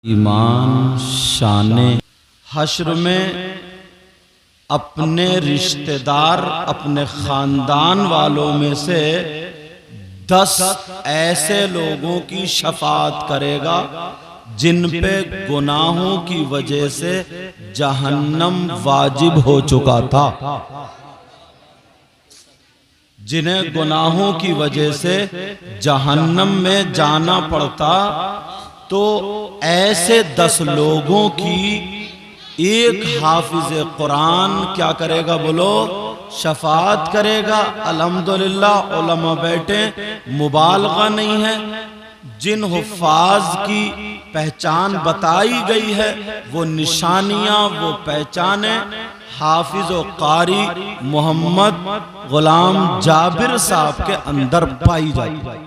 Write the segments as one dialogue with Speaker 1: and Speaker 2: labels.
Speaker 1: ایمان شان حشر میں اپنے رشتہ دار اپنے خاندان والوں میں سے 10 ایسے لوگوں کی شفاعت کرے گا جن پہ گناہوں کی وجہ سے جہنم واجب ہو چکا تھا، جنہیں گناہوں کی وجہ سے جہنم میں جانا پڑتا، تو ایسے 10 لوگوں کی ایک حافظ قرآن کیا کرے گا؟ بولو، شفاعت کرے گا۔ الحمدللہ علماء بیٹھے، مبالغہ نہیں ہے، جن حفاظ کی پہچان بتائی گئی ہے وہ نشانیاں، وہ پہچانیں حافظ و قاری محمد غلام جابر صاحب کے اندر پائی جاتی۔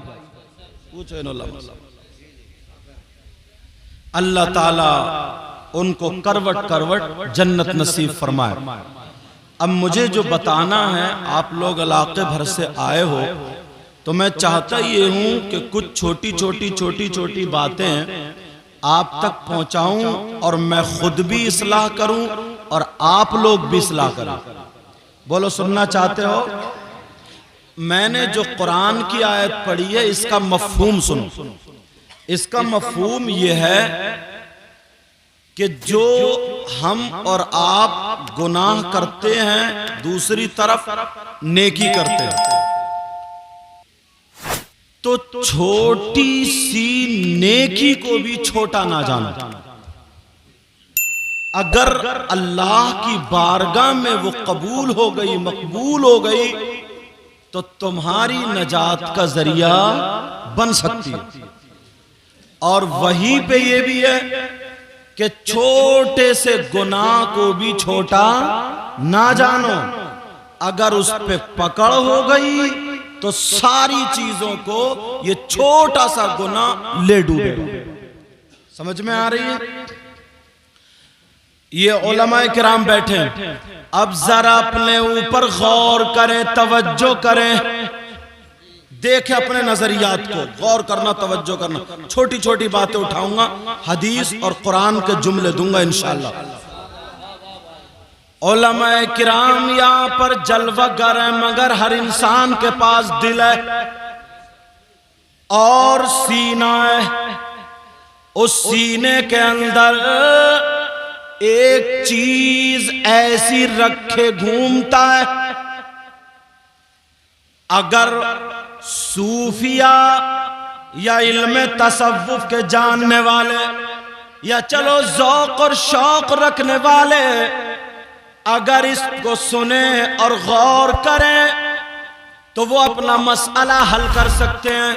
Speaker 1: اللہ تعالیٰ ان کو کروٹ کروٹ جنت نصیب فرمائے۔ اب مجھے جو بتانا ہے، آپ لوگ علاقے بھر سے آئے ہو، تو میں چاہتا یہ ہوں کہ کچھ چھوٹی چھوٹی باتیں آپ تک پہنچاؤں، اور میں خود بھی اصلاح کروں اور آپ لوگ بھی اصلاح کریں۔ بولو، سننا چاہتے ہو؟ میں نے جو قرآن کی آیت پڑھی ہے، اس کا مفہوم سنو۔ اس کا مفہوم یہ ہے کہ جو ہم اور آپ گناہ کرتے ہیں، دوسری طرف نیکی کرتے ہیں، تو چھوٹی سی نیکی کو بھی چھوٹا نہ جانا۔ اگر اللہ کی بارگاہ میں وہ قبول ہو گئی، مقبول ہو گئی، تو تمہاری نجات کا ذریعہ بن سکتی ہے۔ اور وہیں پہ یہ بھی ہے کہ چھوٹے سے گناہ کو بھی چھوٹا نہ جانو۔ اگر اس پہ پکڑ ہو گئی تو ساری چیزوں کو یہ چھوٹا سا گناہ لے ڈوبے۔ سمجھ میں آ رہی ہے؟ یہ علماء کرام بیٹھے، اب ذرا اپنے اوپر غور کریں، توجہ کریں، دیکھیں اپنے نظریات کو، غور کرنا، توجہ کرنا۔ چھوٹی چھوٹی باتیں اٹھاؤں گا، حدیث اور قرآن کے جملے دوں گا انشاءاللہ۔ علماء کرام یہاں پر جلوہ گر ہیں، مگر ہر انسان کے پاس دل ہے اور سینہ ہے۔ اس سینے کے اندر ایک چیز ایسی رکھے گھومتا ہے، اگر صوفیہ یا علم تصوف کے جاننے والے، یا چلو ذوق اور شوق رکھنے والے، اگر اس کو سنیں اور غور کریں تو وہ اپنا مسئلہ حل کر سکتے ہیں۔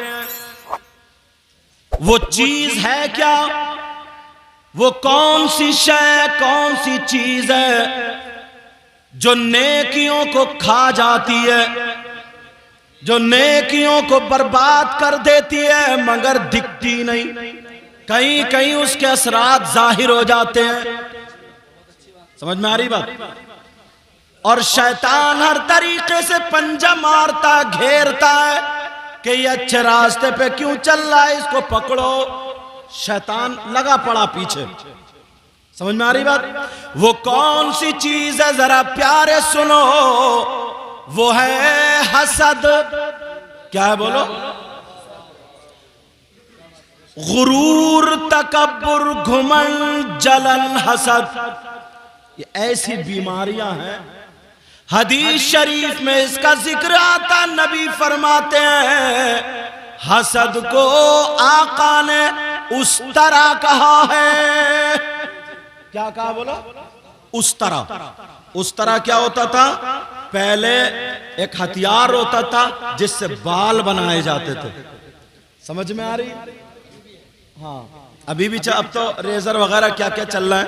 Speaker 1: وہ چیز ہے کیا؟ وہ کون سی شے، کون سی چیز ہے جو نیکیوں کو کھا جاتی ہے، جو نیکیوں کو برباد کر دیتی ہے، مگر دکھتی نہیں؟ کہیں کہیں اس کے اثرات ظاہر ہو جاتے ہیں۔ سمجھ میں آ رہی بات؟ اور شیطان ہر طریقے سے پنجہ مارتا، گھیرتا ہے کہ یہ اچھے راستے پہ کیوں چل رہا ہے، اس کو پکڑو۔ شیطان لگا پڑا پیچھے۔ سمجھ میں آ رہی بات؟ وہ کون سی چیز ہے؟ ذرا پیارے سنو، وہ ہے حسد۔ کیا ہے؟ بولو۔ غرور، تکبر، گھمنڈ، جلن، حسد، یہ ایسی بیماریاں ہیں، حدیث شریف میں اس کا ذکر آتا۔ نبی فرماتے ہیں حسد کو آقا نے استرا کہا ہے۔ کیا کہا؟ بولو۔ استرا۔ استرا کیا ہوتا تھا؟ پہلے ایک ہتھیار ہوتا تھا جس سے بال بنائے جاتے تھے۔ سمجھ میں آ رہی؟ ہاں، ابھی بھی اب تو ریزر وغیرہ کیا کیا چل رہا ہے،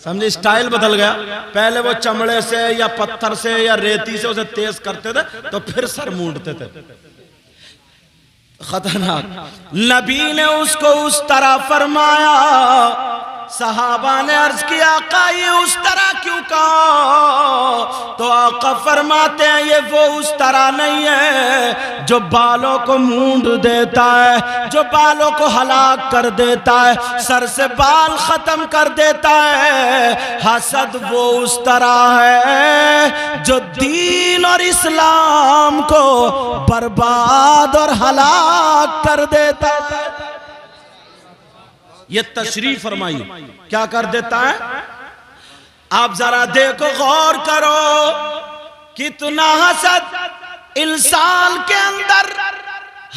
Speaker 1: سمجھے؟ اسٹائل بدل گیا۔ پہلے وہ چمڑے سے یا پتھر سے یا ریتی سے اسے تیز کرتے تھے، تو پھر سر مونڈتے تھے۔ خطرناک۔ نبی نے اس کو اس طرح فرمایا صحابہ نے عرض کیا آقا یہ اس طرح کیوں کہا؟ تو آقا فرماتے ہیں یہ وہ اس طرح نہیں ہے جو بالوں کو مونڈ دیتا ہے، جو بالوں کو ہلاک کر دیتا ہے، سر سے بال ختم کر دیتا ہے۔ حسد وہ اس طرح ہے جو دین اور اسلام کو برباد اور ہلاک کر دیتا ہے۔ یہ تشریح فرمائی کیا کر دیتا ہے؟ آپ ذرا دیکھو، غور کرو، کتنا حسد انسان کے اندر۔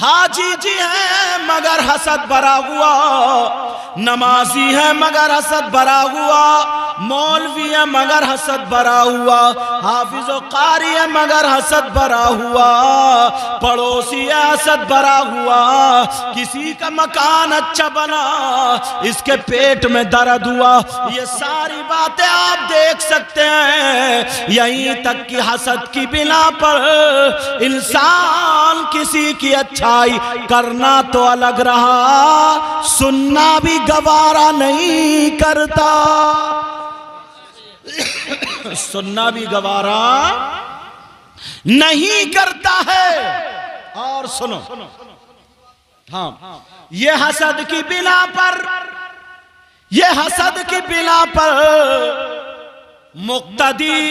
Speaker 1: حاجی جی ہیں مگر حسد بھرا ہوا، نمازی ہے مگر حسد بھرا ہوا، مولوی ہے مگر حسد بھرا ہوا، حافظ و قاری ہے مگر حسد بھرا ہوا، پڑوسی ہے حسد بھرا ہوا، کسی کا مکان اچھا بنا اس کے پیٹ میں درد ہوا۔ یہ ساری باتیں آپ دیکھ سکتے ہیں، یہیں تک کہ حسد کی بنا پر انسان کسی کی اچھائی کرنا تو الگ رہا، سننا بھی گوارا نہیں کرتا، سننا بھی گوارا نہیں کرتا ہے۔ اور سنو، ہاں یہ حسد کی بنا پر، یہ حسد کی بنا پر مقتدی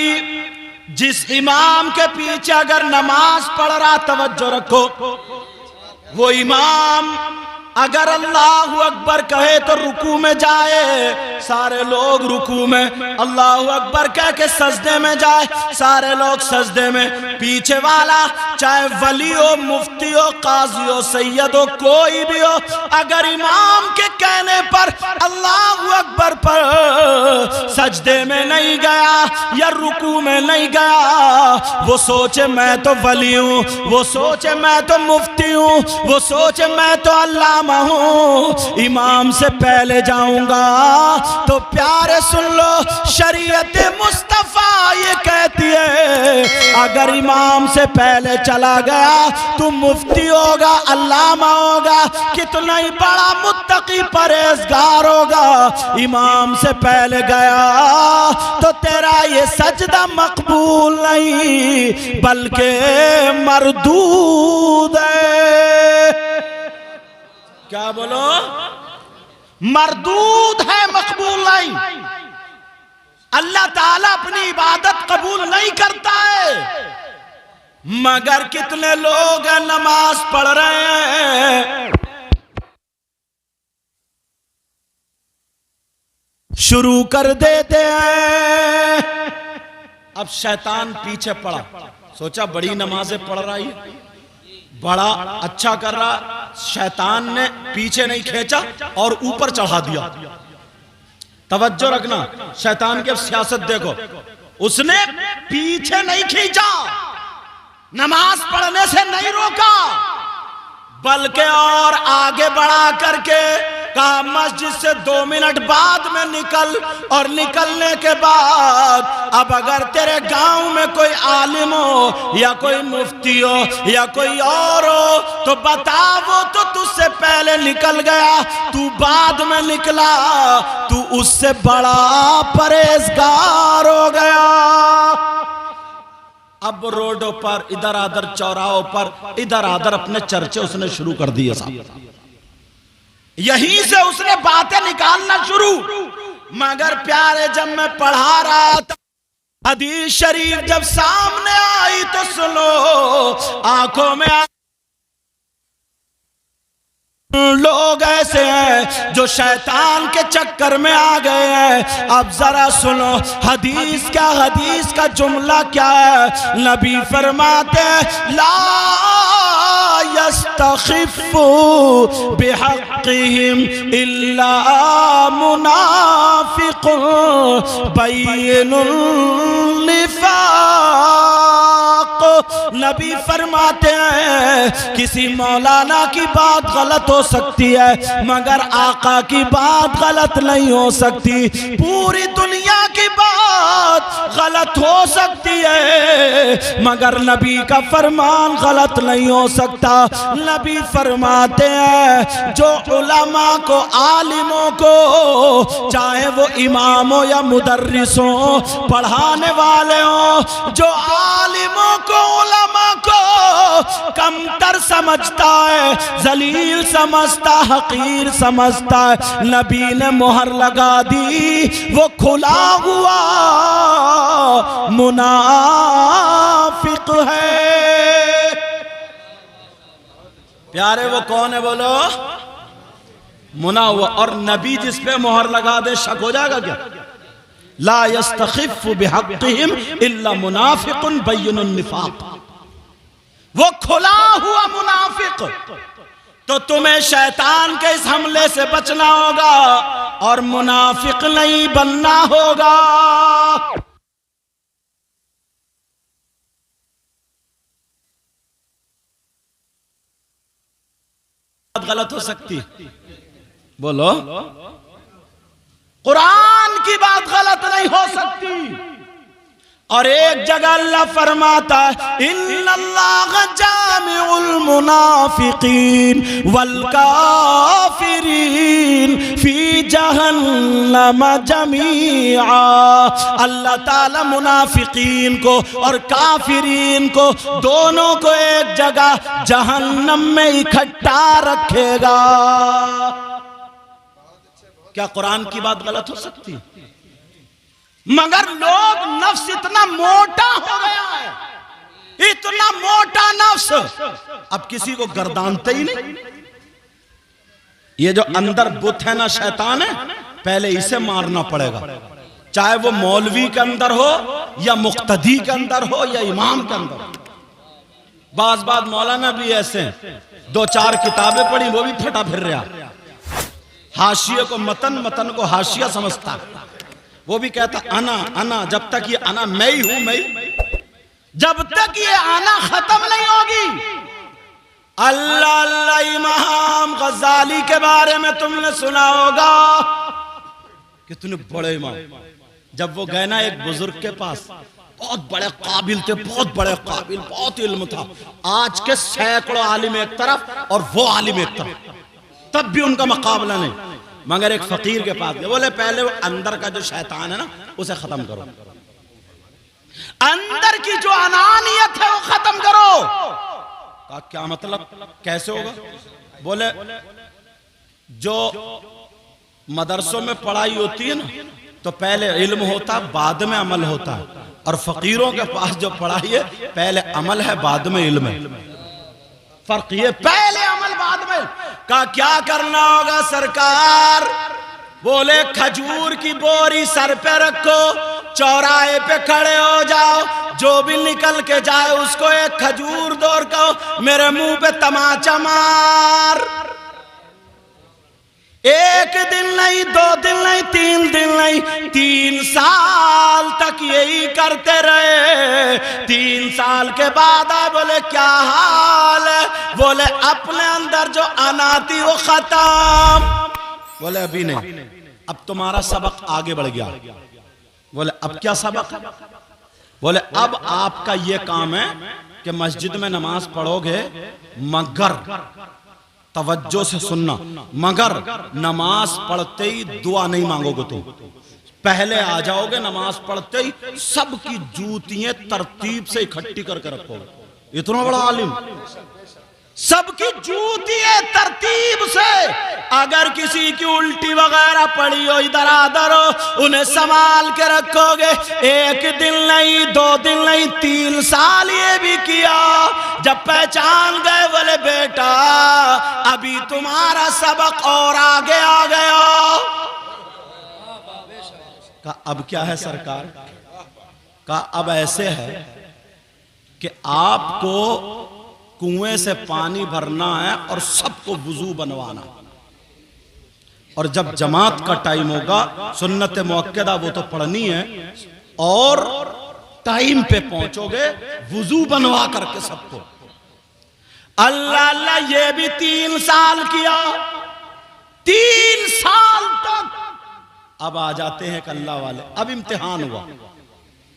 Speaker 1: جس امام کے پیچھے اگر نماز پڑھ رہا، توجہ رکھو، وہ امام اگر اللہ اکبر کہے تو رکوع میں جائے، سارے لوگ رکوع میں، اللہ اکبر کہہ کے سجدے میں جائے، سارے لوگ سجدے میں، پیچھے والا چاہے ولی ہو، مفتی ہو، قاضی ہو، سید ہو، کوئی بھی ہو، اگر امام کے کہنے پر اللہ اکبر پر سجدے میں نہیں گیا یا رکوع میں نہیں گیا، وہ سوچے میں تو ولی ہوں، وہ سوچے میں تو مفتی ہوں، وہ سوچے میں تو علامہ ہوں، امام سے پہلے جاؤں گا، تو پیارے سن لو، شریعت مصطفیٰ یہ کہتی ہے اگر امام سے پہلے چلا گیا تو مفتی ہوگا، علامہ ہوگا، کتنا ہی بڑا متقی پرہیزگار ہوگا، امام سے پہلے گیا تو تیرا یہ سجدہ مقبول نہیں بلکہ مردود ہے۔ کیا بولو؟ مردود ہے، مقبول نہیں۔ اللہ تعالیٰ اپنی عبادت قبول نہیں کرتا ہے، مگر کتنے لوگ ہیں نماز پڑھ رہے ہیں، شروع کر دیتے ہیں۔ اب شیطان پیچھے پڑا، سوچا بڑی نمازیں پڑھ رہا ہے، بڑا اچھا کر رہا، شیطان نے پیچھے نہیں کھینچا اور اوپر چڑھا دیا۔ توجہ رکھنا، شیطان کی سیاست دیکھو، اس نے پیچھے نہیں کھینچا، نماز پڑھنے سے نہیں روکا، بلکہ اور آگے بڑھا کر کے کہا مسجد سے 2 منٹ بعد میں نکل، اور نکلنے کے بعد اب اگر تیرے گاؤں میں کوئی عالم ہو یا کوئی مفتی ہو یا کوئی اور ہو تو بتا، وہ تو تجھ سے پہلے نکل گیا، تو بعد میں نکلا، تو اس سے بڑا پرہیزگار ہو گیا۔ اب روڈوں پر ادھر ادھر، چوراہوں پر ادھر ادھر اپنے چرچے اس نے شروع کر دیے صاحب، یہیں سے اس نے باتیں نکالنا شروع۔ مگر پیارے جب میں پڑھا رہا تھا حدیث شریف جب سامنے آئی تو سنو، آنکھوں میں لوگ ایسے ہیں جو شیطان کے چکر میں آ گئے ہیں۔ اب ذرا سنو حدیث کیا، حدیث کا جملہ کیا ہے؟ نبی فرماتے ہیں لا يستخف بحقهم الا منافق بين النفاق۔ نبی فرماتے ہیں کسی مولانا کی بات غلط ہو سکتی ہے مگر آقا کی بات غلط نہیں ہو سکتی، پوری دنیا کی بات غلط ہو سکتی ہے مگر نبی کا فرمان غلط نہیں ہو سکتا۔ نبی فرماتے ہیں جو علماء کو، عالموں کو، چاہے وہ امام ہو یا مدرس ہو، پڑھانے والے ہوں، جو عالموں کو، علماء کو کمتر سمجھتا ہے، ذلیل سمجھتا، حقیر سمجھتا ہے، نبی نے مہر لگا دی وہ کھلا ہوا منافق ہے۔ پیارے وہ کون ہے بولو؟ منافق۔ اور نبی جس پہ مہر لگا دے شک ہو جائے گا کیا؟ لا يستخف بحقهم الا منافق بین النفاق، وہ کھلا ہوا منافق۔ تو تمہیں شیطان کے اس حملے سے بچنا ہوگا اور منافق نہیں بننا ہوگا۔ غلط ہو سکتی، بولو، قرآن کی بات غلط نہیں ہو سکتی۔ اور ایک جگہ اللہ فرماتا ہے ان اللہ جامع المنافقین والکافرین فی جہنم جمیعا، اللہ تعالی منافقین کو اور کافرین کو دونوں کو ایک جگہ جہنم میں اکٹھا رکھے گا۔ کیا قرآن کی بات غلط ہو سکتی؟ مگر لوگ، نفس اتنا موٹا ہو گیا ہے، اتنا موٹا نفس، اب کسی کو گردانتے ہی نہیں۔ یہ جو اندر بت ہے نا، شیطان ہے، پہلے اسے مارنا پڑے گا، چاہے وہ مولوی کے اندر ہو یا مقتدی کے اندر ہو یا امام کے اندر ہو۔ بعض مولانا بھی ایسے ہیں، 2-4 کتابیں پڑھی وہ بھی پھٹا پھر رہا، حاشیے کو متن کو حاشیہ سمجھتا، وہ بھی کہتا انا، جب تک یہ انا میں ہی ہوں، جب تک یہ انا ختم نہیں ہوگی۔ اللہ امام غزالی کے بارے میں تم نے سنا ہوگا، کتنے بڑے امام، جب وہ گئے نا ایک بزرگ کے پاس، بہت بڑے قابل تھے، بہت بڑے قابل، بہت علم تھا، آج کے سینکڑوں عالم ایک طرف اور وہ عالم ایک طرف، تب بھی ان کا مقابلہ نہیں، مگر ایک فقیر کے پاس گئے، بولے پہلے وہ اندر کا جو شیطان ہے نا اسے ختم کرو، اندر کی جو انانیت ہے وہ ختم کرو۔ کہا کیا مطلب، کیسے ہوگا؟ بولے جو مدرسوں میں پڑھائی ہوتی ہے نا تو پہلے علم ہوتا بعد میں عمل ہوتا ہے، اور فقیروں کے پاس جو پڑھائی ہے پہلے عمل ہے بعد میں علم ہے، فرق یہ، پہلے عمل بعد میں۔ کہا کیا کرنا ہوگا سرکار؟ بولے کھجور کی بوری سر پہ رکھو، چوراہے پہ کھڑے ہو جاؤ، جو بھی نکل کے جائے اس کو ایک کھجور دور کہو، میرے منہ پہ تماچا مار۔ 1 دن نہیں، 2 دن نہیں، 3 دن نہیں، 3 سال تک یہی کرتے رہے۔ 3 سال کے بعد آئے، بولے کیا حال ہے؟ بولے اپنے اندر جو انا تھی وہ ختم۔ بولے ابھی نہیں، اب تمہارا سبق آگے بڑھ گیا۔ بولے اب کیا سبق ہے؟ بولے اب آپ کا یہ کام ہے کہ مسجد میں نماز پڑھو گے، مگر توجہ سے سننا، مگر نماز پڑھتے ہی دعا نہیں مانگو گے، تم پہلے آ جاؤ گے نماز پڑھتے ہی سب کی جوتیاں ترتیب سے اکٹھی کر کے رکھو گے۔ اتنا بڑا عالم، سب کی جوتیاں ترتیب سے، اگر کسی کی الٹی وغیرہ پڑی ہو، ادھر آدھر ہو، انہیں سنبھال کے رکھو گے۔ 1 دن نہیں، 2 دن نہیں، 3 سال یہ بھی کیا۔ جب پہچان گئے، بولے بیٹا ابھی تمہارا سبق اور آگے آ گیا۔ کہا اب کیا ہے سرکار؟ کہا اب ایسے ہے کہ آپ کو کنویں سے پانی بھرنا ہے اور سب کو وضو بنوانا، اور جب جماعت کا ٹائم ہوگا سنت موقدہ وہ تو پڑھنی ہے، اور ٹائم پہ پہنچو گے وضو بنوا کر کے سب کو. اللہ اللہ یہ بھی 3 سال کیا, 3 سال تک. اب آ جاتے ہیں کہ اللہ والے اب امتحان ہوا.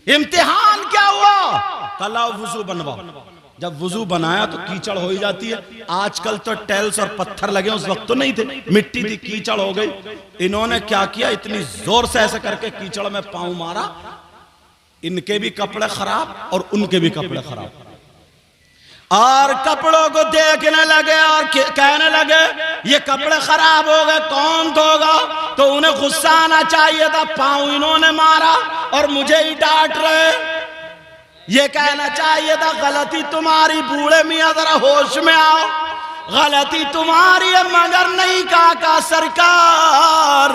Speaker 1: امتحان کیا ہوا؟ کلا وضو بنوا. جب وضو بنایا تو کیچڑ ہو ہی جاتی ہے. آج کل تو ٹیلز اور پتھر لگے, اس وقت تو نہیں تھے, مٹی تھی, کیچڑ ہو گئی. انہوں نے کیا کیا, اتنی زور سے ایسے کر کے کیچڑ میں پاؤں مارا, ان کے بھی کپڑے خراب اور ان کے بھی کپڑے خراب, اور کپڑوں کو دیکھنے لگے اور کہنے لگے یہ کپڑے خراب ہو گئے, کون دھوگا؟ تو انہیں غصہ آنا چاہیے تھا, پاؤں انہوں نے مارا اور مجھے ہی ڈانٹ رہے. یہ کہنا چاہیے تھا غلطی تمہاری بوڑھے میاں ذرا ہوش میں آؤ, غلطی تمہاری ہے مگر نہیں کہا سرکار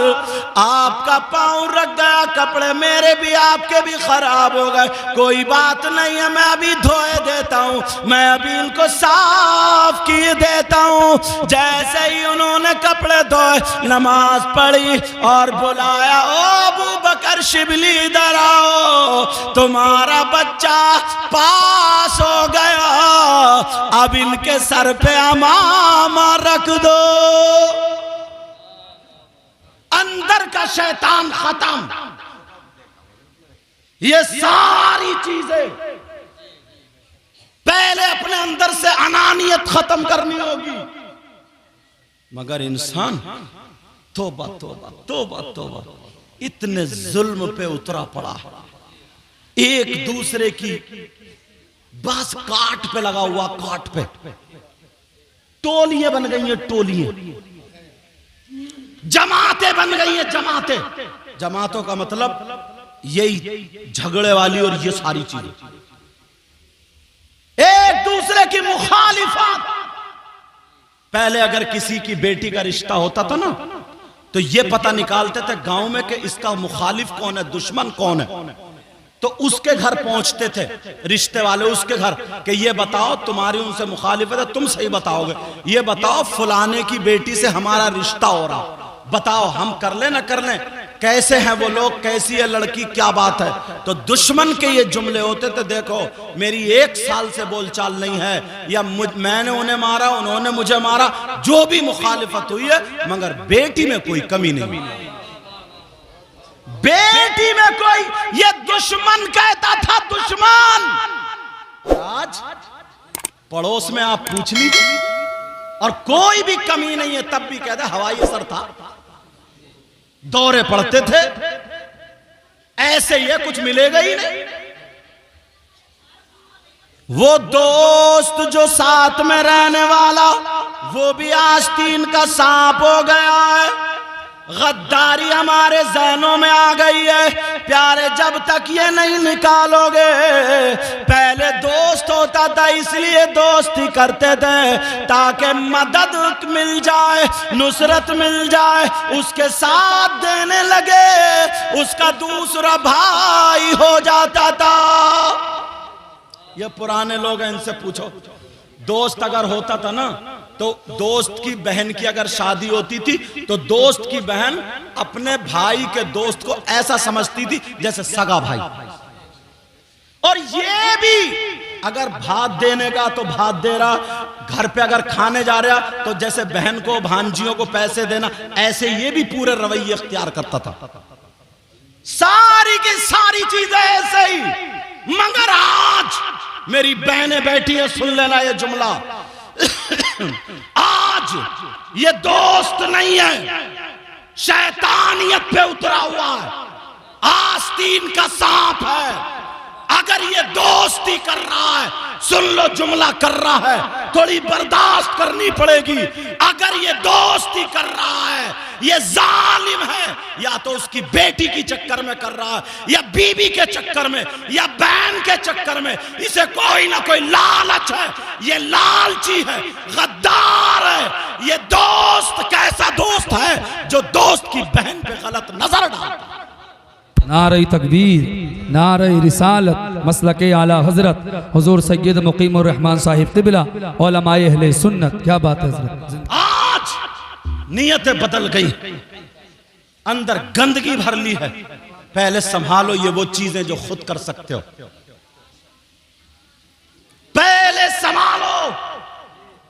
Speaker 1: آپ کا پاؤں رکھ گیا, کپڑے میرے بھی آپ کے بھی خراب ہو گئے, کوئی بات نہیں ہے, میں ابھی دھوئے دیتا ہوں, میں ابھی ان کو صاف کیے دیتا ہوں. جیسے ہی انہوں نے کپڑے دھوئے, نماز پڑھی اور بلایا, او ابو بکر شبلی ادھر آؤ, تمہارا بچہ پاس ہو گیا, اب ان کے سر پہ امامہ رکھ دو. اندر کا شیطان ختم. یہ ساری چیزیں پہلے اپنے اندر سے انانیت ختم کرنی ہوگی. مگر انسان توبہ توبہ توبہ توبہ, اتنے ظلم پہ اترا پڑا, ایک دوسرے کی بس کاٹ پہ لگا ہوا, کاٹ پہ ٹولیاں بن گئی ہیں, ٹولیاں, جماعتیں بن گئی ہیں, جماعتیں. جماعتوں کا مطلب یہی جھگڑے والی اور یہ ساری چیزیں, ایک دوسرے کی مخالفت. پہلے اگر کسی کی بیٹی کا رشتہ ہوتا تھا نا تو یہ پتہ نکالتے تھے گاؤں میں کہ اس کا مخالف کون ہے, دشمن کون ہے. تو اس کے گھر پہنچتے تھے رشتے والے, اس کے گھر کہ یہ بتاؤ تمہاری ان سے مخالفت ہے, تم صحیح بتاؤ گے, یہ بتاؤ فلانے کی بیٹی سے ہمارا رشتہ ہو رہا, بتاؤ ہم کر لیں نہ کر لیں, کیسے ہیں وہ لوگ, کیسی ہے لڑکی, کیا بات ہے. تو دشمن کے یہ جملے ہوتے تھے, دیکھو میری 1 سال سے بول چال نہیں ہے, یا میں نے انہیں مارا, انہوں نے مجھے مارا, جو بھی مخالفت ہوئی ہے, مگر بیٹی میں کوئی کمی نہیں, بیٹی میں کوئی. یہ دشمن کہتا تھا, دشمن. آج پڑوس میں آپ پوچھ لیجئے اور کوئی بھی کمی نہیں ہے, تب بھی کہتا ہے ہوائی اثر تھا, دورے پڑتے تھے, ایسے یہ کچھ ملے گا ہی نہیں. وہ دوست جو ساتھ میں رہنے والا وہ بھی آستین کا سانپ ہو گیا ہے. غداری ہمارے ذہنوں میں آ گئی ہے. پیارے جب تک یہ نہیں نکالو گے, پہلے دوست ہوتا تھا اس لیے دوستی کرتے تھے تاکہ مدد مل جائے, نصرت مل جائے, اس کے ساتھ دینے لگے, اس کا دوسرا بھائی ہو جاتا تھا. یہ پرانے لوگ ہیں, ان سے پوچھو, دوست اگر ہوتا تھا نا تو دوست کی بہن کی اگر شادی ہوتی تھی تو دوست کی بہن اپنے بھائی کے دوست کو ایسا سمجھتی تھی جیسے سگا بھائی. اور یہ بھی اگر بھات دینے کا تو بھات دے رہا, گھر پہ اگر کھانے جا رہا تو جیسے بہن کو بھانجیوں کو پیسے دینا, ایسے یہ بھی پورے رویے اختیار کرتا تھا. ساری کی ساری چیزیں ایسے ہی. مگر آج میری بہنیں بیٹھی ہیں, سن لینا یہ جملہ, آج یہ دوست نہیں ہے, شیطانیت پہ اترا ہوا ہے, آستین کا سانپ ہے. اگر یہ دوستی کر رہا ہے, سن لو جملہ کر رہا ہے, تھوڑی برداشت کرنی پڑے گی. اگر یہ دوستی کر رہا ہے, یہ ظالم ہے, یا تو اس کی بیٹی کی چکر میں کر رہا ہے, یا بیوی کے چکر میں, یا بہن کے چکر میں, اسے کوئی نہ کوئی لالچ ہے. یہ لالچی ہے, غدار ہے. یہ دوست کیسا دوست ہے جو دوست کی بہن پہ غلط نظر ڈالتا ہے.
Speaker 2: نعرہ تکبیر, نعرہ رسالت, مسلک اعلی حضرت حضور سید مقیم الرحمن صاحب قبلہ, علماء اہل سنت. کیا بات ہے حضرت.
Speaker 1: آج نیتیں بدل گئی, اندر گندگی بھر لی ہے. پہلے سنبھالو یہ وہ چیزیں جو خود کر سکتے ہو.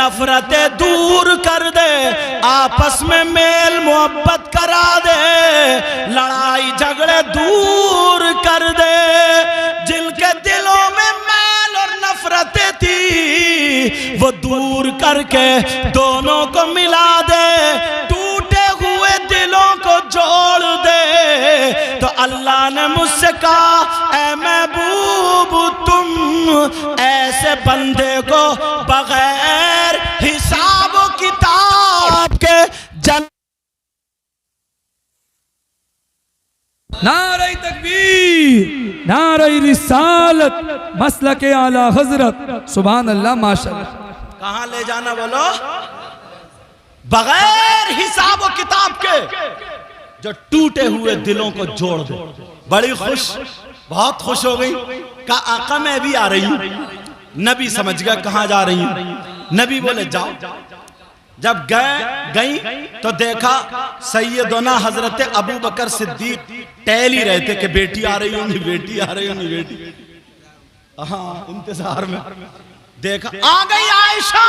Speaker 1: نفرتیں دور کر دے، آپس میں میل محبت کرا دے، لڑائی جھگڑے دور کر دے، جن کے دلوں میں میل اور نفرتیں تھی وہ دور کر کے دونوں کو ملا دے، ٹوٹے ہوئے دلوں کو جوڑ دے۔ تو اللہ نے مجھ سے کہا اے محبوب تم ایسے بندے کو بغیر حساب و کتاب کے
Speaker 2: نعرہ تکبیر، نعرہ رسالت، مسلک اعلی حضرت، سبحان اللہ ماشاءاللہ۔
Speaker 1: کہاں لے جانا بولو؟ بغیر حساب و کتاب کے جو ٹوٹے ہوئے دلوں کو جوڑ دے۔ بڑی خوش، بہت خوش ہو گئی، کہا آقا میں بھی آ رہی ہوں۔ نبی سمجھ گیا کہاں جا رہی ہوں، نبی بولے جاؤ۔ جب گئیں تو دیکھا سیدنا حضرت ابو بکر صدیق ٹہل ہی رہے تھے کہ بیٹی آ رہی ہوں گی، بیٹی آ رہی ہوں گی، بیٹی، ہاں انتظار میں۔ دیکھا آ گئی عائشہ،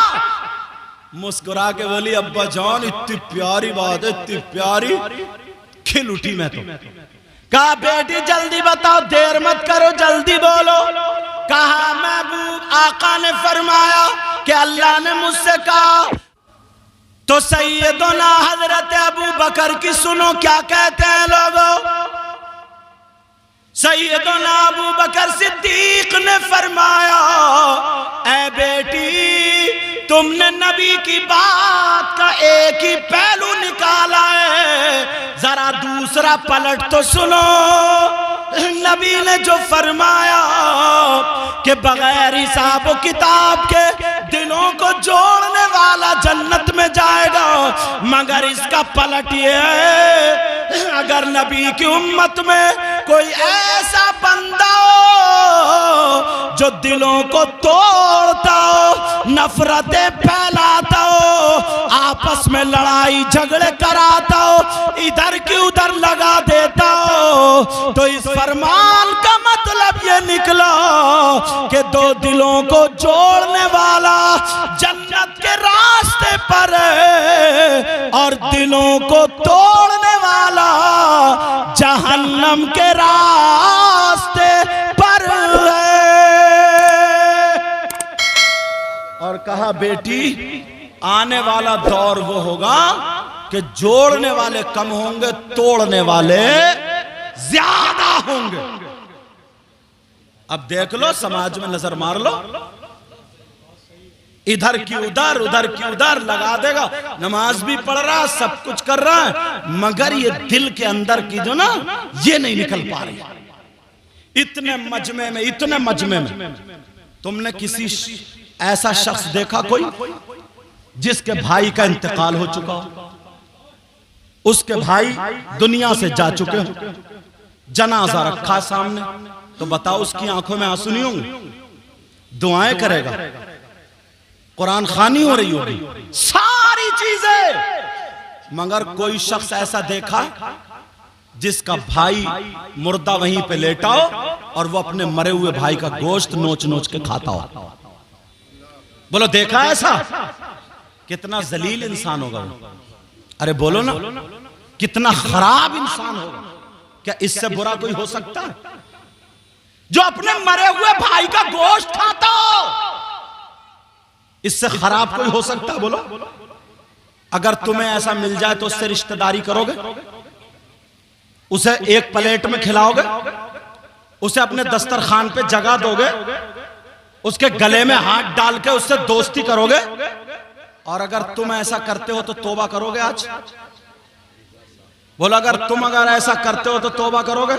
Speaker 1: مسکرا کے بولی ابا جان اتنی پیاری بات ہے، اتنی پیاری، کھل اٹھی میں تو۔ کہا بیٹی جلدی بتاؤ، دیر مت کرو، جلدی بولو۔ کہا محبوب آقا نے فرمایا کہ اللہ نے مجھ سے کہا تو سیدنا حضرت ابو بکر کی سنو کیا کہتے ہیں لوگوں۔ سیدنا ابو بکر صدیق نے فرمایا اے بیٹی تم نے نبی کی بات کا ایک ہی پہلو نکالا ہے، ذرا دوسرا پلٹ تو سنو۔ نبی نے جو فرمایا کہ بغیر حساب و کتاب کے دلوں کو جوڑنے والا جنت میں جائے گا، مگر اس کا پلٹ یہ ہے اگر نبی کی امت میں کوئی ایسا بندہ ہو جو دلوں کو توڑتا ہو، نفرتیں پھیلاتا ہو، آپس میں لڑائی جھگڑے کراتا ہو، ادھر کی ادھر لگا دیتا ہو، تو اس فرمان کا مطلب یہ نکلا کہ دو دلوں کو جوڑنے والا جنت کے راستے پر ہے اور دلوں کو توڑنے والا جہنم کے راستے پر ہے۔ اور کہا بیٹی آنے والا دور وہ ہوگا کہ جوڑنے والے کم ہوں گے، توڑنے والے زیادہ ہوں گے۔ اب دیکھ لو سماج میں نظر مار لو، ادھر کی ادھر ادھر کی ادھر لگا دے گا، نماز بھی پڑھ رہا سب کچھ کر رہا ہے، مگر یہ دل کے اندر کی جو نا یہ نہیں نکل پا رہی۔ اتنے مجمع میں تم نے کسی ایسا شخص دیکھا کوئی جس کے بھائی کا انتقال ہو چکا ہو، اس کے بھائی دنیا سے جا چکے ہو، جنازہ رکھا سامنے، تو بتاؤ اس کی آنکھوں میں آنسو نہیں ہوں گے؟ دعائیں کرے گا، قرآن خوانی ہو رہی ہوگی، ساری چیزیں، مگر کوئی شخص ایسا دیکھا جس کا بھائی مردہ وہیں پہ لیٹا ہو اور وہ اپنے مرے ہوئے بھائی کا گوشت نوچ نوچ کے کھاتا ہو؟ بولو دیکھا ایسا؟ کتنا ذلیل انسان ہوگا وہ، ارے بولو نا، کتنا خراب انسان ہوگا۔ کیا اس سے برا کوئی ہو سکتا ہے جو اپنے مرے ہوئے بھائی کا گوشت کھاتا ہو؟ اس سے خراب کوئی ہو سکتا ہے؟ بولو، اگر تمہیں ایسا مل جائے تو اس سے رشتہ داری کرو گے؟ اسے ایک پلیٹ میں کھلاؤ گے؟ اسے اپنے دسترخوان پہ جگہ دو گے؟ اس کے گلے میں ہاتھ ڈال کے اس سے دوستی کرو گے؟ اور اگر تم ایسا کرتے ہو تو توبہ کرو گے آج؟ بولو اگر تم ایسا کرتے ہو تو توبہ کرو گے؟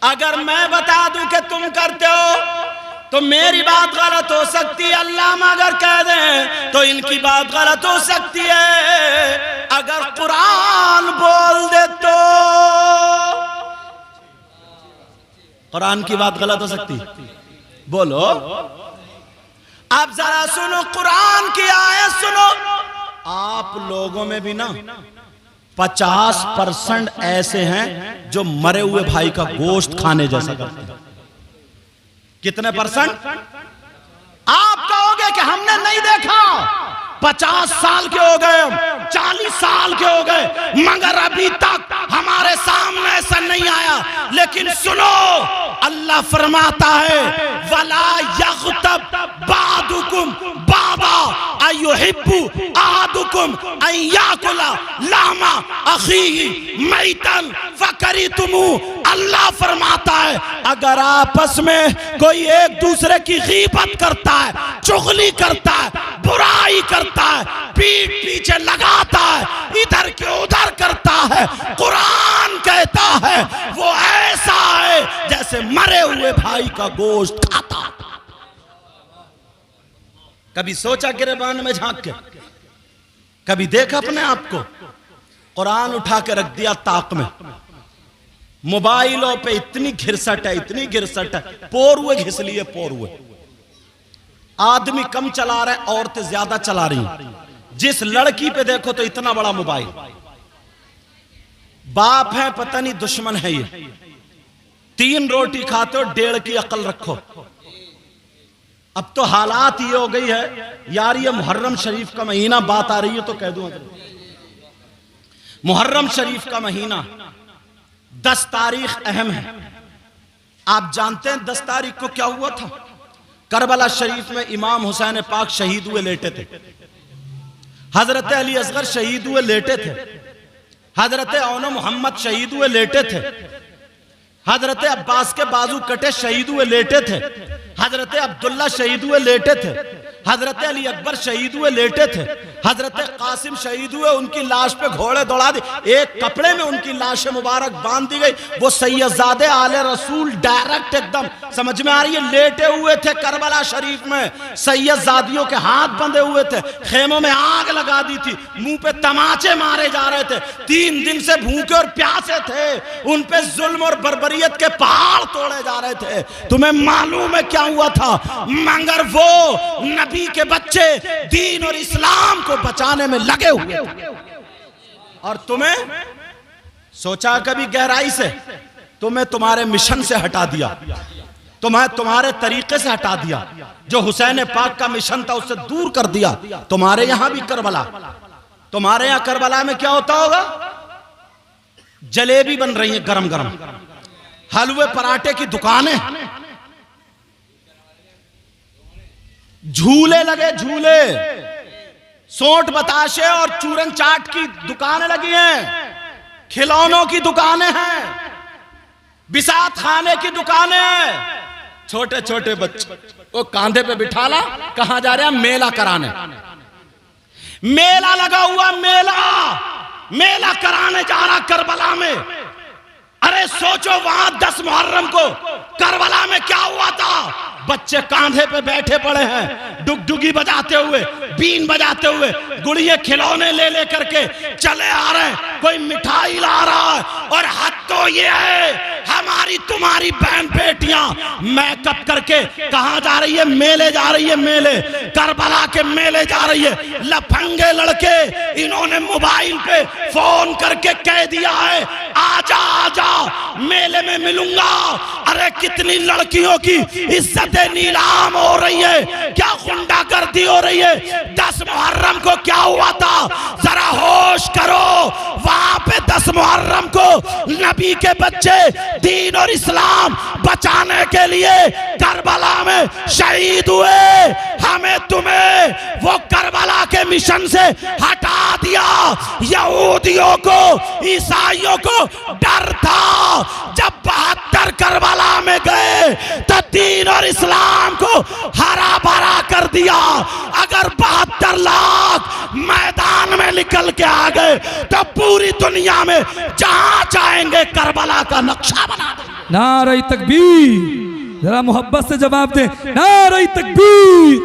Speaker 1: اگر میں بتا دوں کہ تم کرتے ہو تو میری بات غلط ہو سکتی ہے، علامہ اگر کہہ دیں تو ان کی بات غلط ہو سکتی ہے، اگر قرآن بول دے تو قرآن کی بات غلط ہو سکتی ہے؟ بولو، اب ذرا سنو قرآن کی آیت سنو۔ آپ لوگوں میں بھی نا 50% ایسے ہیں جو مرے ہوئے بھائی کا گوشت کھانے جیسا کرتے ہیں۔ کتنے پرسنٹ؟ آپ کہو گے ہے کہ ہم نے نہیں دیکھا. 50 سال کے ہو گئے, 40 سال کے ہو گئے, مگر ابھی تک ہمارے سامنے ایسا نہیں آیا. لیکن سنو, اللہ فرماتا ہے وَلَا يَغْتَبْ بَعْضُكُمْ بَعْضًا أَيُحِبُّ أَحَدُكُمْ أَن يَأْكُلَ لَحْمَ أَخِيهِ مَيْتًا فَكَرِهْتُمُوهُ. اللہ فرماتا ہے اگر آپس میں کوئی ایک دوسرے کی غیبت کرتا ہے, چغلی کرتا ہے, برائی کرتا ہے, پیٹ پیچھے لگاتا ہے, ادھر کے ادھر کرتا ہے, قرآن کہتا ہے وہ ایسا ہے جیسے مرے ہوئے بھائی کا گوشت کھاتا. کبھی سوچا گریبان میں جھانک کے, کبھی دیکھا اپنے آپ کو؟ قرآن اٹھا کے رکھ دیا طاق میں. موبائلوں پہ اتنی گھرسٹ ہے, اتنی گھرسٹ ہے, پور ہوئے گھس لیے, پور ہوئے. آدمی کم چلا رہے, عورتیں زیادہ چلا رہی ہیں. جس لڑکی پہ دیکھو تو اتنا بڑا موبائل. باپ ہے پتہ نہیں دشمن ہے یہ. 3 روٹی کھاتے ہو, 1.5 کی عقل رکھو. اب تو حالات یہ ہو گئی ہے یار, یہ محرم شریف کا مہینہ بات آ رہی ہے تو کہہ دوں. محرم شریف کا مہینہ 10 تاریخ اہم ہے. آپ جانتے ہیں 10 تاریخ کو کیا ہوا تھا؟ کربلا شریف میں امام حسین پاک شہید ہوئے لیٹے تھے. حضرت علی اصغر شہید ہوئے لیٹے تھے. حضرت اون محمد شہید ہوئے لیٹے تھے. حضرت عباس کے بازو کٹے شہید ہوئے لیٹے تھے. حضرت عبداللہ شہید ہوئے لیٹے تھے. حضرت علی اکبر شہید ہوئے لیٹے تھے. حضرت قاسم شہید ہوئے, ان کی لاش پہ گھوڑے دوڑا دی, ایک کپڑے میں ان کی لاش مبارک باندھ دی گئی. وہ سیدزادے آل رسول ڈائریکٹ ایک دم سمجھ میں آ رہی ہے لیٹے ہوئے تھے کربلا شریف میں. سیدزادیوں کے ہاتھ بندھے ہوئے تھے, خیموں میں آگ لگا دی تھی, منہ پہ تماچے مارے جا رہے تھے. 3 دن سے بھوکے اور پیاسے تھے, ان پہ ظلم اور بربریت کے پہاڑ توڑے جا رہے تھے. تمہیں معلوم ہے کیا ہوا تھا؟ مگر وہ نبی کے بچے دین اور اسلام کو بچانے میں لگے ہوئے تھے. اور تمہیں سوچا کبھی گہرائی سے؟ تمہیں تمہارے مشن سے ہٹا دیا, تمہیں تمہارے طریقے سے ہٹا دیا. جو حسین پاک کا مشن تھا اس سے دور کر دیا. تمہارے یہاں بھی کربلا, تمہارے یہاں کربلا میں کیا ہوتا ہوگا؟ جلیبی بن رہی ہیں گرم گرم, حلوے پراٹھے کی دکانیں, جھولے لگے, جھولے, سونٹ بتاشے اور چورن چاٹ کی دکانیں لگی ہیں, کھلونوں کی دکانیں ہیں, بسات خانے کی دکانیں ہیں. چھوٹے چھوٹے بچے وہ کاندھے پہ بٹھا لا, کہاں جا رہے ہیں؟ میلہ کرانے. میلہ لگا ہوا, میلہ کرانے جا رہا کربلا میں. ارے سوچو وہاں 10 محرم کو کربلا میں کیا ہوا تھا؟ بچے کاندھے پہ بیٹھے پڑے ہیں, ڈگڈگی بجاتے ہوئے, بین بجاتے ہوئے, گڑیے کھلونے لے لے کر کے چلے آ رہے ہیں. کوئی مٹھائی لا رہا ہے. اور حد تو یہ ہے ہماری تمہاری بہن بیٹیاں میک اپ کر کے کہاں جا رہی ہے؟ میلے جا رہی ہے, میلے, کربلا کے میلے جا رہی ہے. لفنگے لڑکے انہوں نے موبائل پہ فون کر کے کہہ دیا ہے آجا آجا میلے میں ملوں گا. ارے کتنی لڑکیوں کی عزت نیلام ہو رہی ہے, کیا غنڈہ گردی ہو رہی ہے. 10 محرم کو کیا ہوا تھا؟ ذرا ہوش کرو. وہاں پہ 10 محرم کو نبی کے بچے دین اور اسلام بچانے کے لیے کربلا میں شہید ہوئے. ہمیں تمہیں وہ کربلا کے مشن سے ہٹا دیا. یہودیوں کو, عیسائیوں کو ڈر تھا. جب 72 کربلا میں گئے تو دین اور اسلام کو ہرا بھرا کر دیا. اگر 72 لاکھ میدان میں نکل کے آ گئے تو پوری دنیا میں جہاں چاہیں گے کربلا کا نقشہ بنا دیں.
Speaker 2: نعرہ تکبیر, ذرا محبت سے جواب دیں. نعرہ تکبیر,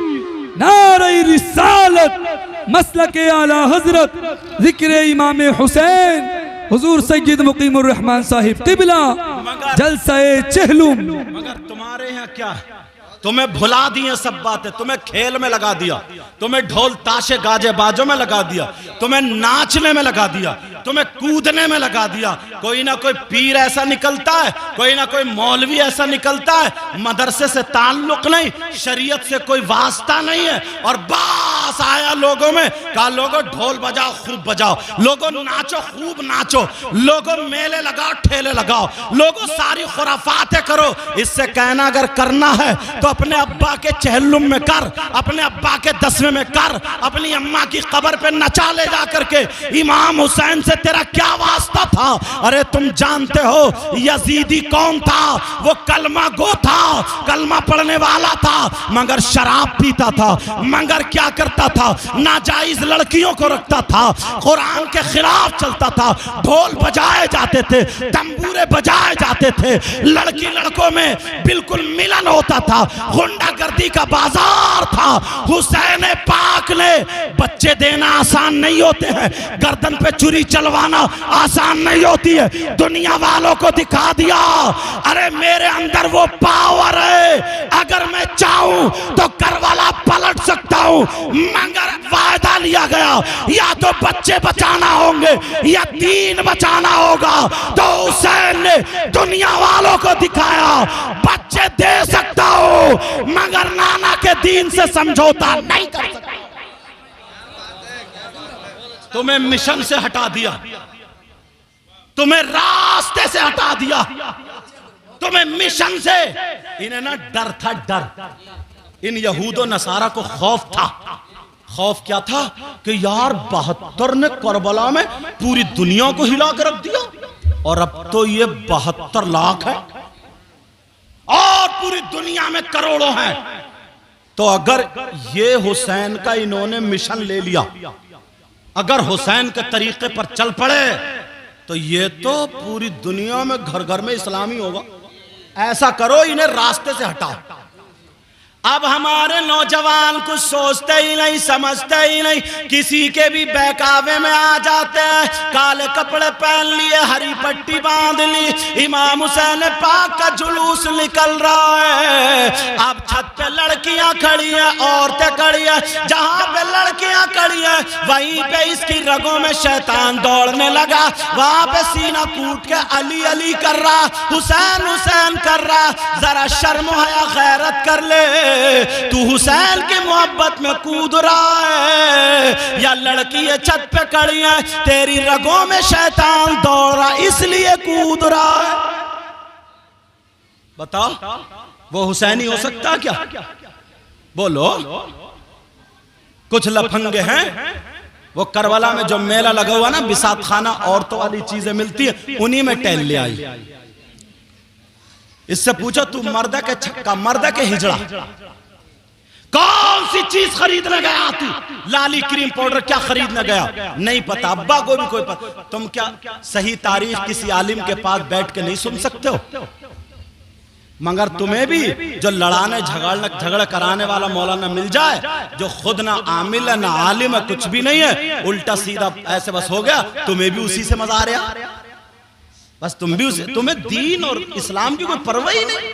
Speaker 2: نعرہ رسالت, مسلک اعلی حضرت ذکر امام حسین حضور سید مقیم الرحمن صاحب قبلہ جلسہ چہلم.
Speaker 1: مگر تمہارے یہاں کیا؟ تمہیں بھلا دیے سب باتیں، تمہیں کھیل میں لگا دیا، تمہیں ڈھول تاشے گاجے باجوں میں لگا دیا، تمہیں ناچنے میں لگا دیا، تمہیں کودنے میں لگا دیا۔ کوئی نہ کوئی پیر ایسا نکلتا ہے، کوئی نہ کوئی مولوی ایسا نکلتا ہے، مدرسے سے تعلق نہیں، شریعت سے کوئی واسطہ نہیں ہے، اور باس آیا لوگوں میں، کہا لوگوں ڈھول بجاؤ خوب بجاؤ، لوگوں ناچو خوب ناچو، لوگوں میلے لگاؤ ٹھیلے لگاؤ، لوگوں ساری خرافاتیں کرو۔ اس سے کہنا اگر کرنا ہے تو اپنے ابا کے چہلم میں کر، اپنے ابا کے دسویں میں کر، اپنی اماں کی قبر پہ نچا لے جا کر کے۔ امام حسین سے تیرا کیا واسطہ تھا؟ ارے تم جانتے ہو یزیدی کون تھا؟ وہ کلمہ گو تھا، کلمہ پڑھنے والا تھا، مگر شراب پیتا تھا، مگر کیا کرتا تھا؟ ناجائز لڑکیوں کو رکھتا تھا، قرآن کے خلاف چلتا تھا، ڈھول بجائے جاتے تھے، تنبورے بجائے جاتے تھے، لڑکی لڑکوں میں بالکل ملن ہوتا تھا، غنڈہ گردی کا بازار تھا۔ حسین پاک نے بچے دینا آسان نہیں ہوتے ہیں، گردن پہ چھری چلوانا آسان نہیں ہوتی ہے، دنیا والوں کو دکھا دیا ارے میرے اندر وہ پاور ہے، اگر میں چاہوں تو کربلا پلٹ سکتا ہوں، مگر وعدہ لیا گیا یا تو بچے بچانا ہوں گے یا دین بچانا ہوگا۔ تو حسین نے دنیا والوں کو دکھایا بچے دے سکتا ہوں مگر نانا کے دین سے سمجھوتا نہیں کر سکتا۔ تمہیں مشن سے ہٹا دیا، تمہیں راستے سے ہٹا دیا، تمہیں مشن سے۔ انہیں نا ڈر تھا، ڈر، ان یہود و نصارہ کو خوف تھا۔ خوف کیا تھا کہ یار 72 نے کربلا میں پوری دنیا کو ہلا کر رکھ دیا، اور اب تو یہ 72 لاکھ ہے اور پوری دنیا میں کروڑوں ہیں، تو اگر یہ حسین کا انہوں نے مشن لے لیا، اگر حسین کے طریقے پر چل پڑے تو یہ تو پوری دنیا میں گھر گھر میں اسلامی ہوگا۔ ایسا کرو انہیں راستے سے ہٹاؤ۔ اب ہمارے نوجوان کچھ سوچتے ہی نہیں، سمجھتے ہی نہیں، کسی کے بھی بہکاوے میں آ جاتے ہیں، کالے کپڑے پہن لیے، ہری پٹی باندھ لی، امام حسین پاک کا جلوس نکل رہا ہے۔ اب چھت پہ لڑکیاں کھڑی ہیں، عورتیں کھڑی ہیں، جہاں پہ لڑکیاں کھڑی ہیں وہیں پہ اس کی رگوں میں شیطان دوڑنے لگا، وہاں پہ سینہ کوٹ کے علی علی کر رہا، حسین حسین کر رہا۔ ذرا شرم و حیا غیرت کر لے، تو حسین کی محبت میں کود رہا ہے یا لڑکی چھت پہ کھڑی ہے تیری رگوں میں شیطان دوڑ رہا اس لیے کود رہا ہے؟ بتاؤ وہ حسینی ہو سکتا کیا؟ بولو۔ کچھ لپھنگے ہیں، وہ کربلا میں جو میلہ لگا ہوا نا، بساط خانہ عورتوں والی چیزیں ملتی ہیں، انہی میں ٹہل لے آئی۔ اس سے پوچھو تو مردہ کے چھکا، مردہ کے ہجڑا، کون سی چیز خریدنے گیا تو؟ لالی کریم پاؤڈر کیا خریدنے گیا؟ نہیں پتا، ابا کو بھی کوئی پتا۔ تم کیا صحیح تاریخ کسی عالم کے پاس بیٹھ کے نہیں سن سکتے ہو؟ مگر تمہیں بھی جو لڑانے جھگڑ کرانے والا مولانا مل جائے، جو خود نہ عامل ہے نہ عالم ہے، کچھ بھی نہیں ہے، الٹا سیدھا ایسے بس ہو گیا، تمہیں بھی اسی سے مزہ آ رہا، بس تم بھی اسے، تمہیں دین اور اسلام کی کوئی پرواہ ہی نہیں۔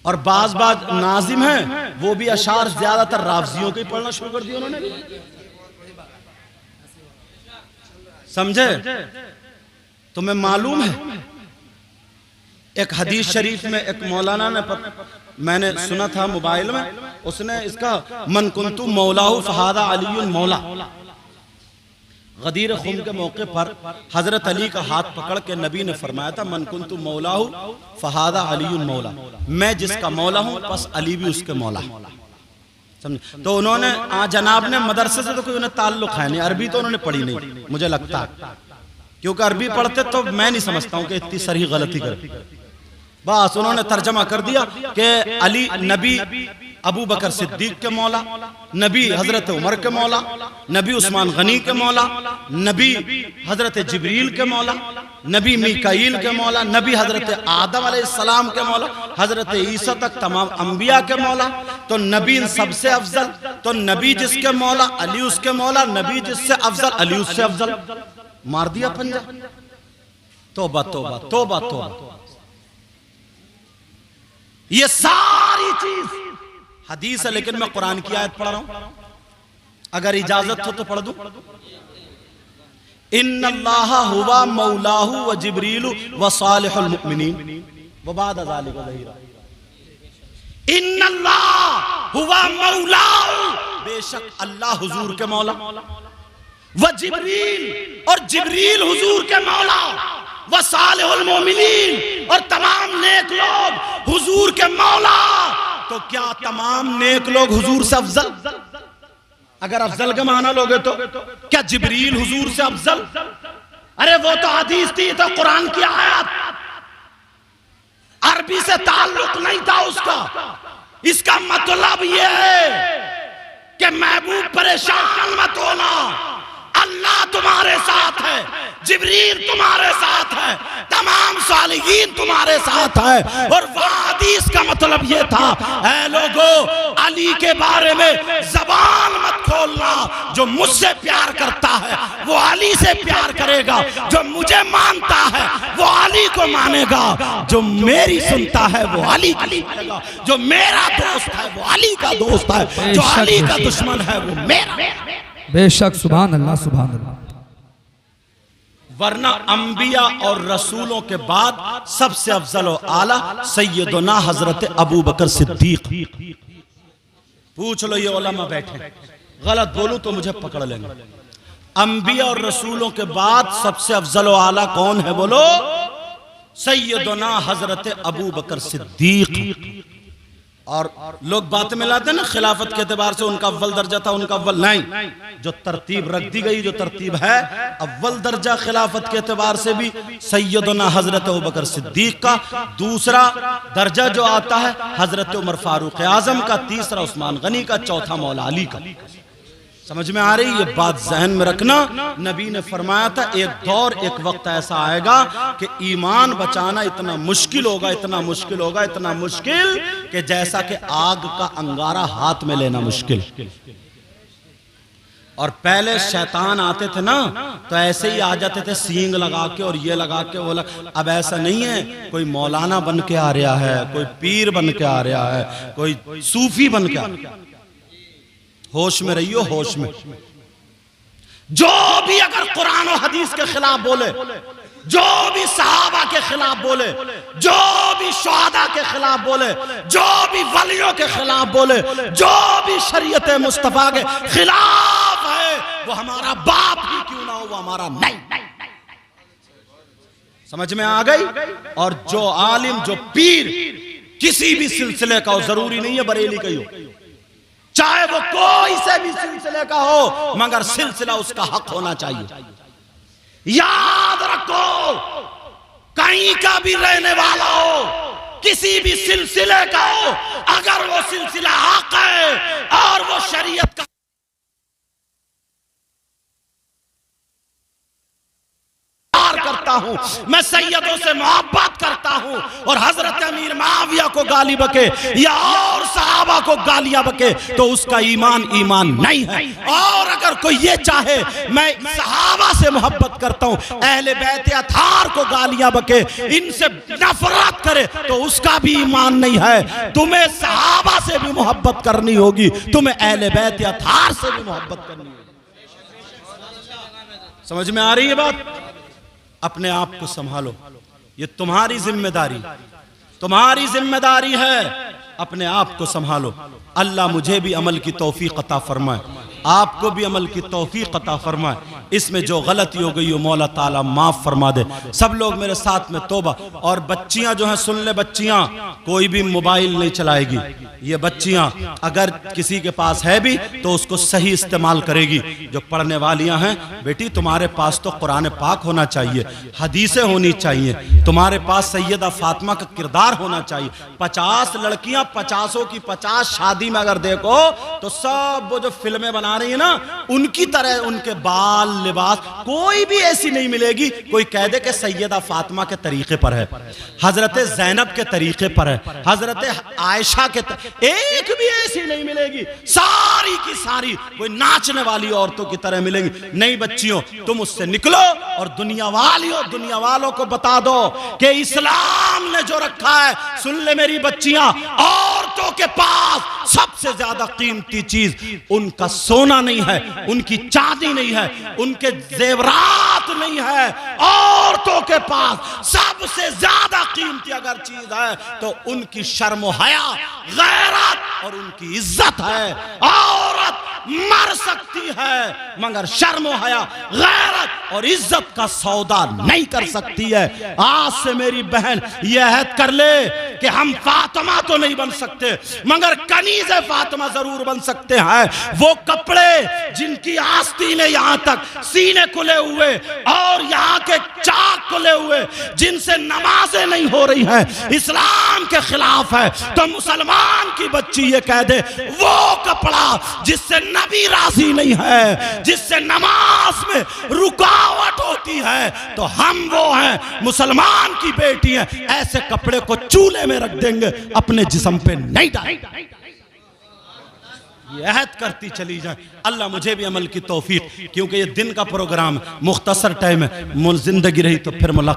Speaker 1: اور بعض ناظم ہیں وہ بھی اشعار زیادہ تر رافضیوں کے پڑھنا شروع کر دیا انہوں نے، سمجھے؟ تمہیں معلوم ہے ایک حدیث شریف میں ایک مولانا نے میں نے سنا تھا موبائل میں، اس نے اس کا من کنتو مولاہ فہذا علی مولا، غدیر خم کے موقع پر حضرت علی کا ہاتھ پکڑ کے نبی نے فرمایا تھا من کنتو مولاہ فہذا علی مولا، میں جس کا مولا ہوں پس علی بھی اس کے مولا۔ تو انہوں نے جناب نے مدرسے سے تو کوئی انہیں تعلق ہے نہیں، عربی تو انہوں نے پڑھی نہیں مجھے لگتا ہے، کیونکہ عربی پڑھتے تو میں نہیں سمجھتا ہوں کہ اتنی صریح غلطی کرے، بس انہوں نے ترجمہ کر دیا کہ علی نبی ابو بکر صدیق کے مولا، نبی حضرت عمر کے مولا، نبی عثمان غنی کے مولا، نبی حضرت جبریل کے مولا، نبی میکائیل کے مولا، نبی حضرت آدم علیہ السلام کے مولا، حضرت عیسیٰ تک تمام انبیاء کے مولا، تو نبی ان سب سے افضل، تو نبی جس کے مولا علی اس کے مولا، نبی جس سے افضل علی اس سے افضل، مار دیا پنجہ۔ توبہ توبہ توبہ توبہ، یہ ساری چیز حدیث ہے، لیکن میں قرآن کی آیت پڑھ رہا ہوں، اگر اجازت ہو تو پڑھ دوں۔ ان اللہ ہوا مولاہ و جبریل و صالح المؤمنین وبعد ذلک ظہیرا۔ ان اللہ ہوا مولاہ، بے شک اللہ حضور کے مولا، و جبریل اور جبریل حضور کے مولا، و صالح المؤمنین اور تمام نیک لوگ حضور کے مولا۔ تو کیا تمام نیک لوگ حضور سے افضل؟ اگر افضل کا معنی لوگے تو کیا جبریل حضور سے افضل؟ ارے وہ تو حدیث تھی، تو قرآن کی آیت، عربی سے تعلق نہیں تھا اس کا۔ اس کا مطلب یہ ہے کہ محبوب پریشان مت ہونا، اللہ تمہارے ساتھ ہے، جبریل تمہارے ساتھ ہے، تمام صالحین تمہارے ساتھ ہے۔ اور وہ حدیث کا مطلب یہ تھا، اے لوگو علی کے بارے میں زبان مت کھولنا، جو مجھ سے پیار کرتا ہے وہ علی سے پیار کرے گا، جو مجھے مانتا ہے وہ علی کو مانے گا، جو میری سنتا ہے وہ علی کی مانے گا، جو میرا دوست ہے وہ علی کا دوست ہے، جو علی کا دشمن ہے وہ میرا۔
Speaker 2: بے شک، سبحان اللہ سبحان اللہ۔
Speaker 1: ورنہ انبیاء اور رسولوں کے بعد سب سے افضل و اعلیٰ سیدنا حضرت ابو بکر صدیق۔ پوچھ لو، یہ علماء بیٹھے، غلط بولوں تو مجھے پکڑ لیں گے۔ انبیاء اور رسولوں کے بعد سب سے افضل و اعلیٰ کون ہے بولو؟ سیدنا حضرت ابو بکر صدیق۔ اور لوگ باتیں ملاتے ہیں نا، خلافت کے اعتبار سے ان کا اول درجہ تھا، ان کا اول نہیں۔ جو ترتیب رکھ دی گئی، جو ترتیب ہے، اول درجہ خلافت کے اعتبار سے بھی سیدنا حضرت ابوبکر صدیق کا، دوسرا درجہ جو آتا ہے حضرت عمر فاروق اعظم کا، تیسرا عثمان غنی کا، چوتھا مولا علی کا۔ سمجھ میں آ رہی؟ یہ بات ذہن میں رکھنا، نبی نے فرمایا تھا ایک دور، ایک وقت ایسا آئے گا کہ ایمان بچانا اتنا مشکل ہوگا، اتنا مشکل ہوگا، اتنا مشکل کہ جیسا کہ آگ کا انگارہ ہاتھ میں لینا مشکل۔ اور پہلے شیطان آتے تھے نا تو ایسے ہی آ جاتے تھے، سینگ لگا کے اور یہ لگا کے وہ لگا۔ اب ایسا نہیں ہے، کوئی مولانا بن کے آ رہا ہے، کوئی پیر بن کے آ رہا ہے، کوئی صوفی بن کے آ رہا ہے۔ ہوش میں رہیو، ہوش میں۔ جو بھی اگر قرآن و حدیث کے خلاف بولے، جو بھی صحابہ کے خلاف بولے، جو بھی شہداء کے خلاف بولے، جو بھی ولیوں کے خلاف بولے، جو بھی شریعت مصطفیٰ کے خلاف ہے، وہ ہمارا باپ ہی کیوں نہ ہو، وہ ہمارا نہیں۔ سمجھ میں آ گئی؟ اور جو عالم، جو پیر کسی بھی سلسلے کا ہو، ضروری نہیں ہے بریلی کا ہی ہو، چاہے وہ کوئی سے بھی سلسلے کا ہو، مگر سلسلہ اس کا حق ہونا چاہیے۔ یاد رکھو، کہیں کا بھی رہنے والا ہو، کسی بھی سلسلے کا ہو، اگر وہ سلسلہ حق ہے اور وہ شریعت کا کرتا ہوں، میں سیدوں سے محبت کرتا ہوں، اور حضرت امیر معاویہ کو گالی بکے یا اور صحابہ کو گالیاں بکے تو اس کا ایمان نہیں ہے۔ اور اگر کوئی یہ چاہے میں صحابہ سے محبت کرتا ہوں، اہل بیت اطہار کو گالیاں بکے، ان سے نفرت کرے تو اس کا بھی ایمان نہیں ہے۔ تمہیں صحابہ سے بھی محبت کرنی ہوگی، تمہیں اہل بیت اطہار سے بھی محبت کرنی ہوگی۔ سمجھ میں آ رہی ہے بات؟ اپنے آپ کو سنبھالو، یہ تمہاری ذمہ داری ہے، اپنے آپ کو سنبھالو۔ اللہ مجھے بھی عمل کی توفیق عطا فرمائے، آپ کو بھی عمل کی توفیق عطا فرمائے۔ اس میں جو غلطی ہو گئی ہو مولا تعالیٰ معاف فرما دے۔ سب لوگ میرے ساتھ میں توبہ۔ اور بچیاں جو ہیں سن لے، بچیاں کوئی بھی موبائل نہیں چلائے گی۔ یہ بچیاں اگر کسی کے پاس ہے بھی تو اس کو صحیح استعمال کرے گی۔ جو پڑھنے والیاں ہیں، بیٹی تمہارے پاس تو قرآن پاک ہونا چاہیے، حدیثیں ہونی چاہیے، تمہارے پاس سیدہ فاطمہ کا کردار ہونا چاہیے۔ 50 لڑکیاں، 50 کی 50 شادی میں اگر دیکھو تو سب وہ جو فلمیں بنا رہی ہیں نا، ان کی طرح ان کے بال لباس کوئی بھی ایسی نہیں ملے گی کوئی کہہ دے کہ سیدہ فاطمہ کے طریقے پر ہے، حضرت زینب کے طریقے پر ہے، حضرت عائشہ کے ایک بھی ایسی نہیں ملے گی، ساری کی ساری کوئی ناچنے والی عورتوں کی طرح ملیں گی۔ نہیں بچیوں، تم اس سے نکلو اور دنیا والوں کو بتا دو کہ اسلام نے جو رکھا ہے، سن لے میری بچیاں، عورتوں کے پاس سب سے زیادہ قیمتی چیز ان کا سونا نہیں ہے، ان کی چاندی نہیں ہے، ان کے زیورات نہیں ہے، عورتوں کے پاس سب سے زیادہ قیمتی اگر چیز ہے تو ان کی شرم و حیا، غیرت اور ان کی عزت ہے۔ عورت مر سکتی ہے مگر شرم و حیا، غیرت اور عزت کا سودا نہیں کر سکتی ہے۔ آج سے میری بہن یہ عہد کر لے کہ ہم فاطمہ تو نہیں بن سکتے مگر کنیز فاطمہ ضرور بن سکتے ہیں۔ وہ کپڑے جن کی آستینیں یہاں تک سینے کھلے ہوئے اور یہاں کے چاک کھلے ہوئے، جن سے نمازیں نہیں ہو رہی ہیں، اسلام کے خلاف ہے، تو مسلمان کی بچی یہ کہہ دے وہ کپڑا جس سے نبی راضی نہیں ہے، جس سے نماز میں رکاوٹ ہوتی ہے، تو ہم وہ ہیں، مسلمان کی بیٹی ہیں، ایسے کپڑے کو چولہے میں رکھ دیں گے، اپنے جسم پہ نہیں ڈالیں گے۔ یہ عہد کرتی چلی جائیں۔ اللہ مجھے بھی عمل کی توفیق، کیونکہ یہ دن کا پروگرام مختصر ٹائم ہے، زندگی رہی تو پھر ملاقات۔